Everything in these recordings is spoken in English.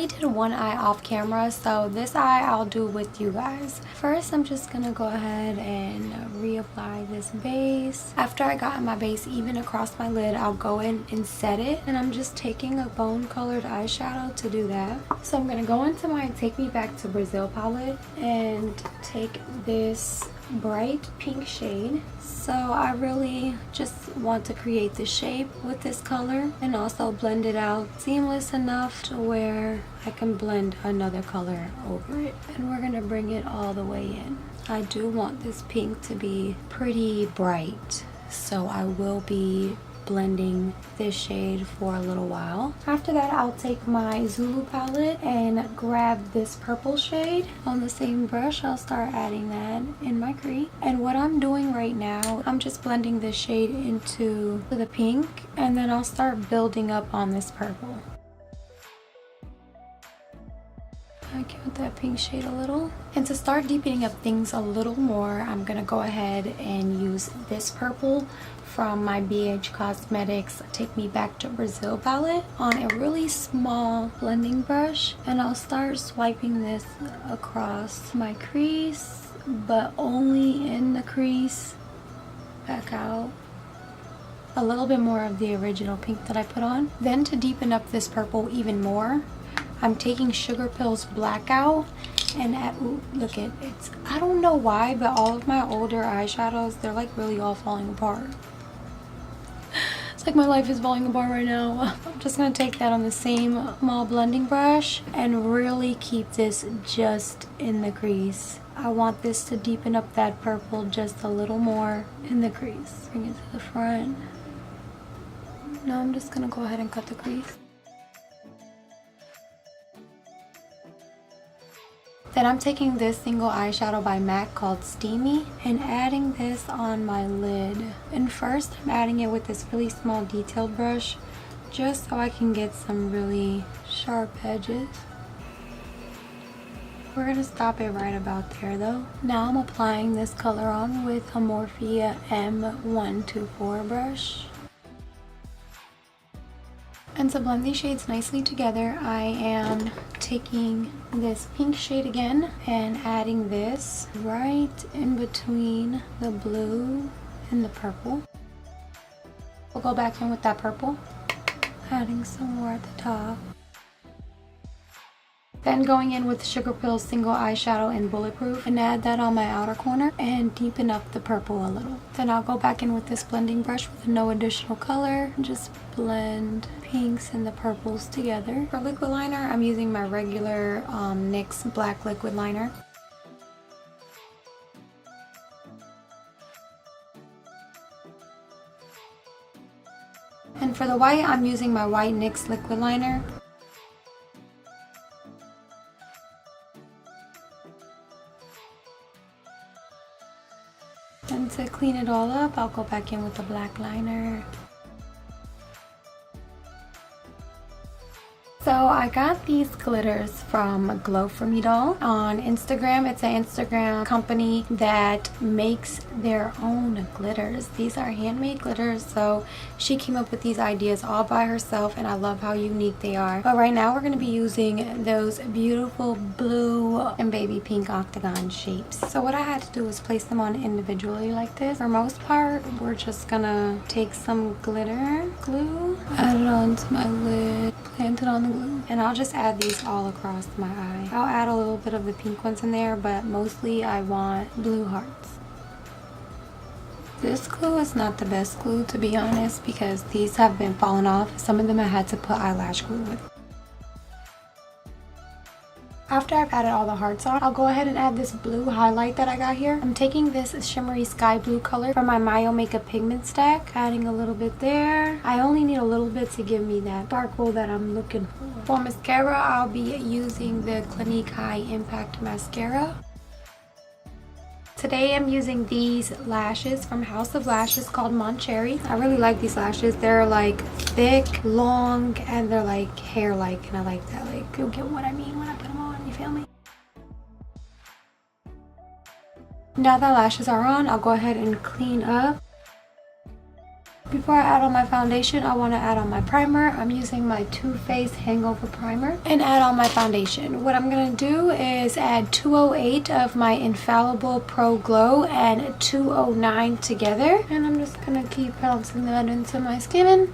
did one eye off camera, so this eye I'll do with you guys. First, I'm just gonna go ahead and reapply this base. After I got my base even across my lid, I'll go in and set it. And I'm just taking a bone colored eyeshadow to do that. So I'm gonna go into my Take Me Back to Brazil palette and take this bright pink shade. So I really just want to create the shape with this color and also blend it out seamless enough to where I can blend another color over it. And we're gonna bring it all the way in. I do want this pink to be pretty bright, so I will be blending this shade for a little while. After that, I'll take my Zulu palette and grab this purple shade. On the same brush, I'll start adding that in my crease. And what I'm doing right now, I'm just blending this shade into the pink, and then I'll start building up on this purple. I give that pink shade a little. And to start deepening up things a little more, I'm gonna go ahead and use this purple from my bhcosmetics Take Me Back to Brazil palette on a really small blending brush, and I'll start swiping this across my crease, but only in the crease, back out. A little bit more of the original pink that I put on. Then to deepen up this purple even more, I'm taking Sugar Pill's Blackout and ooh, look at it. I don't know why, but all of my older eyeshadows, they're like really all falling apart. It's like my life is falling apart right now. I'm just gonna take that on the same small blending brush and really keep this just in the crease. I want this to deepen up that purple just a little more in the crease. Bring it to the front. Now I'm just gonna go ahead and cut the crease. Then I'm taking this single eyeshadow by MAC called Steamy and adding this on my lid. And first I'm adding it with this really small detailed brush just so I can get some really sharp edges. We're gonna stop it right about there though. Now I'm applying this color on with a Morphe M124 brush. And to blend these shades nicely together, I am taking this pink shade again and adding this right in between the blue and the purple. We'll go back in with that purple, adding some more at the top. Then going in with Sugar Pill's single eyeshadow in Bulletproof and add that on my outer corner and deepen up the purple a little. Then I'll go back in with this blending brush with no additional color and just blend pinks and the purples together. For liquid liner, I'm using my regular NYX black liquid liner. And for the white, I'm using my white NYX liquid liner. And to clean it all up, I'll go back in with the black liner. So I got these glitters from Glow For Me Doll on Instagram. It's an Instagram company that makes their own glitters. These are handmade glitters, so she came up with these ideas all by herself, and I love how unique they are. But right now we're going to be using those beautiful blue and baby pink octagon shapes. So what I had to do was place them on individually like this. For most part, we're just gonna take some glitter glue, add it onto my lid, plant it on the glue, and I'll just add these all across my eye. I'll add a little bit of the pink ones in there, but mostly I want blue hearts. This glue is not the best glue, to be honest, because these have been falling off. Some of them I had to put eyelash glue with. After I've added all the hearts on, I'll go ahead and add this blue highlight that I got here. I'm taking this shimmery sky blue color from my MyoMakeup pigment stack, adding a little bit there. I only need a little bit to give me that sparkle that I'm looking for. For mascara, I'll be using the Clinique High Impact Mascara. Today I'm using these lashes from House of Lashes called Cheri. I really like these lashes. They're like thick, long, and they're like hair-like, and I like that. Like, you'll get what I mean when I put them on, you feel me? Now that lashes are on, I'll go ahead and clean up. Before I add on my foundation, I want to add on my primer. I'm using my Too Faced Hangover Primer and add on my foundation. What I'm going to do is add 208 of my Infallible Pro Glow and 209 together. And I'm just going to keep bouncing that into my skin.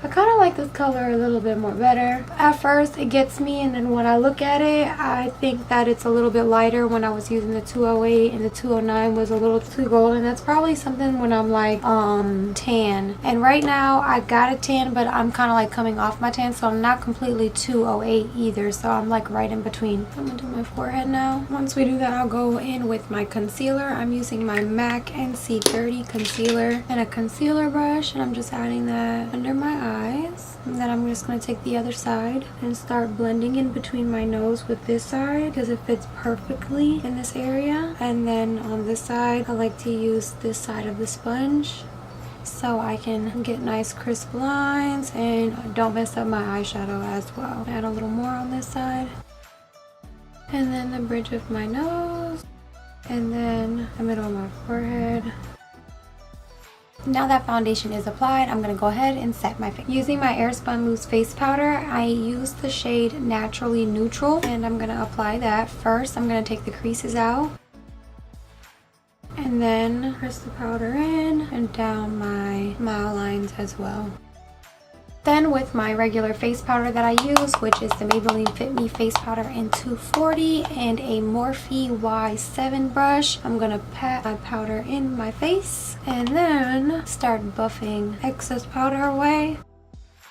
I kind of like this color a little bit more better. At first it gets me, and then when I look at it, I think that it's a little bit lighter when I was using the 208, and the 209 was a little too golden. That's probably something when I'm like tan. And right now I got a tan, but I'm kind of like coming off my tan, so I'm not completely 208 either. So I'm like right in between. I'm gonna do my forehead now. Once we do that, I'll go in with my concealer. I'm using my MAC NC30 concealer and a concealer brush, and I'm just adding that under my eyes. And then I'm just going to take the other side and start blending in between my nose with this side because it fits perfectly in this area. And then on this side, I like to use this side of the sponge so I can get nice crisp lines and don't mess up my eyeshadow as well. Add a little more on this side. And then the bridge of my nose. And then the middle of my forehead. Now that foundation is applied, I'm going to go ahead and set my face. Using my Airspun Loose Face Powder, I use the shade Naturally Neutral, and I'm going to apply that. First, I'm going to take the creases out, and then press the powder in and down my mouth lines as well. Then with my regular face powder that I use, which is the Maybelline Fit Me Face Powder in 240 and a Morphe Y7 brush, I'm going to pat my powder in my face and then start buffing excess powder away.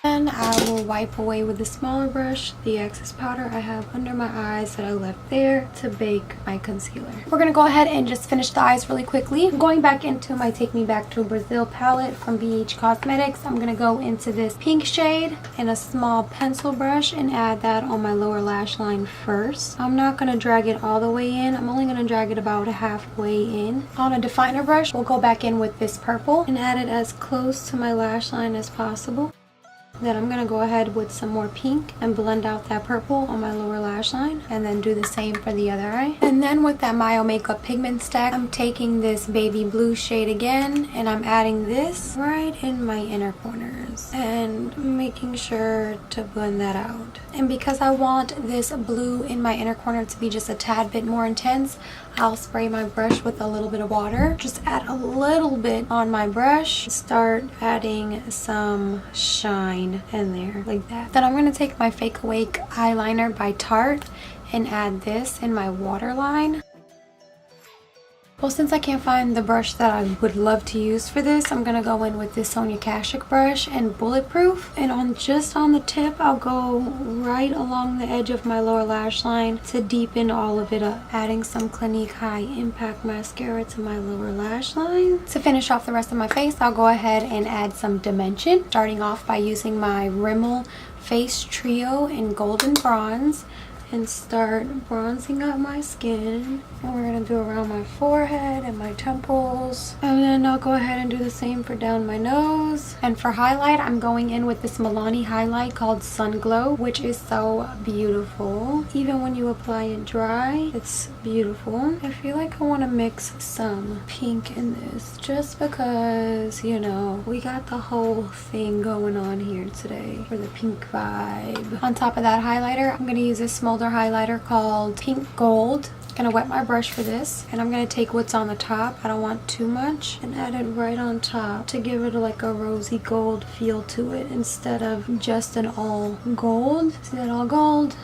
And I will wipe away with the smaller brush the excess powder I have under my eyes that I left there to bake my concealer. We're going to go ahead and just finish the eyes really quickly. I'm going back into my Take Me Back to Brazil palette from bhcosmetics. I'm going to go into this pink shade and a small pencil brush and add that on my lower lash line first. I'm not going to drag it all the way in. I'm only going to drag it about halfway in. On a definer brush, we'll go back in with this purple and add it as close to my lash line as possible. Then I'm going to go ahead with some more pink and blend out that purple on my lower lash line and then do the same for the other eye. And then with that MyoMakeup pigment stack, I'm taking this baby blue shade again and I'm adding this right in my inner corners and making sure to blend that out. And because I want this blue in my inner corner to be just a tad bit more intense, I'll spray my brush with a little bit of water. Just add a little bit on my brush. Start adding some shine in there like that. Then I'm going to take my Fake Awake eyeliner by Tarte and add this in my waterline. Well, since I can't find the brush that I would love to use for this, I'm going to go in with this Sonia Kashuk brush and Bulletproof. And just on the tip, I'll go right along the edge of my lower lash line to deepen all of it up. Adding some Clinique High Impact Mascara to my lower lash line. To finish off the rest of my face, I'll go ahead and add some dimension. Starting off by using my Rimmel Face Trio in Golden Bronze. And start bronzing up my skin. And we're going to do around my forehead and my temples. And then I'll go ahead and do the same for down my nose. And for highlight, I'm going in with this Milani highlight called Sunglow, which is so beautiful. Even when you apply it dry, it's beautiful. I feel like I want to mix some pink in this just because, you know, we got the whole thing going on here today for the pink vibe. On top of that highlighter, I'm going to use this Smolder highlighter called Pink Gold. I'm gonna wet my brush for this, and I'm gonna take what's on the top, I don't want too much, and add it right on top to give it like a rosy gold feel to it instead of just an all gold. See that all gold?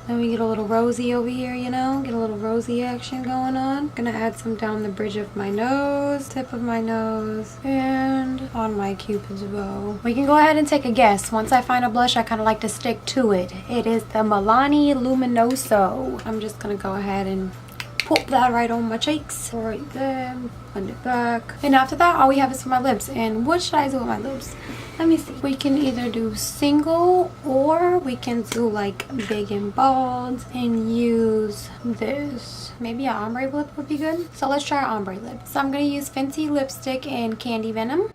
Then we get a little rosy over here, you know, get a little rosy action going on. Gonna add some down the bridge of my nose, tip of my nose, and on my cupid's bow. We can go ahead and take a guess. Once I find a blush, I kind of like to stick to it. It is the Milani Luminoso. I'm just gonna go ahead and put that right on my cheeks. Right there, blend it back. And after that, all we have is for my lips. And what should I do with my lips? Let me see. We can either do single or we can do like big and bold and use this. Maybe an ombre lip would be good. So let's try ombre lip. So I'm going to use Fenty lipstick in Candy Venom.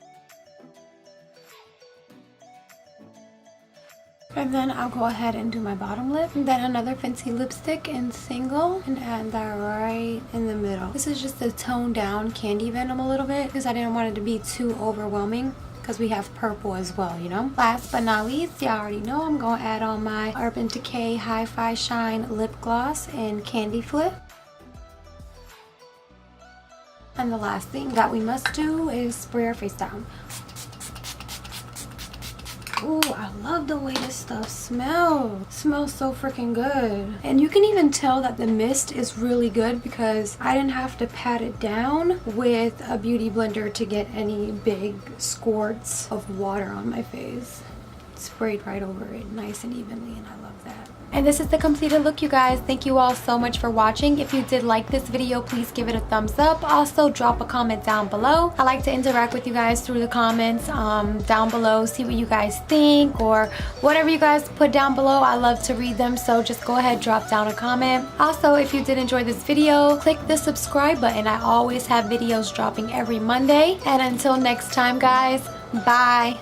And then I'll go ahead and do my bottom lip. And then another Fenty lipstick in Single and add that right in the middle. This is just to tone down Candy Venom a little bit because I didn't want it to be too overwhelming. because we have purple as well, you know. Last but not least, y'all already know I'm gonna add on my UrbandDecay HiFi Shine Lip Gloss in Candy Flip. And the last thing that we must do is spray our face down. Ooh, I love the way this stuff smells. It smells so freaking good. And you can even tell that the mist is really good because I didn't have to pat it down with a beauty blender to get any big squirts of water on my face. It sprayed right over it nice and evenly, and I love that. And this is the completed look, you guys. Thank you all so much for watching. If you did like this video, please give it a thumbs up. Also, drop a comment down below. I like to interact with you guys through the comments down below. See what you guys think or whatever you guys put down below. I love to read them, so just go ahead, drop down a comment. Also, if you did enjoy this video, click the subscribe button. I always have videos dropping every Monday. And until next time, guys, bye.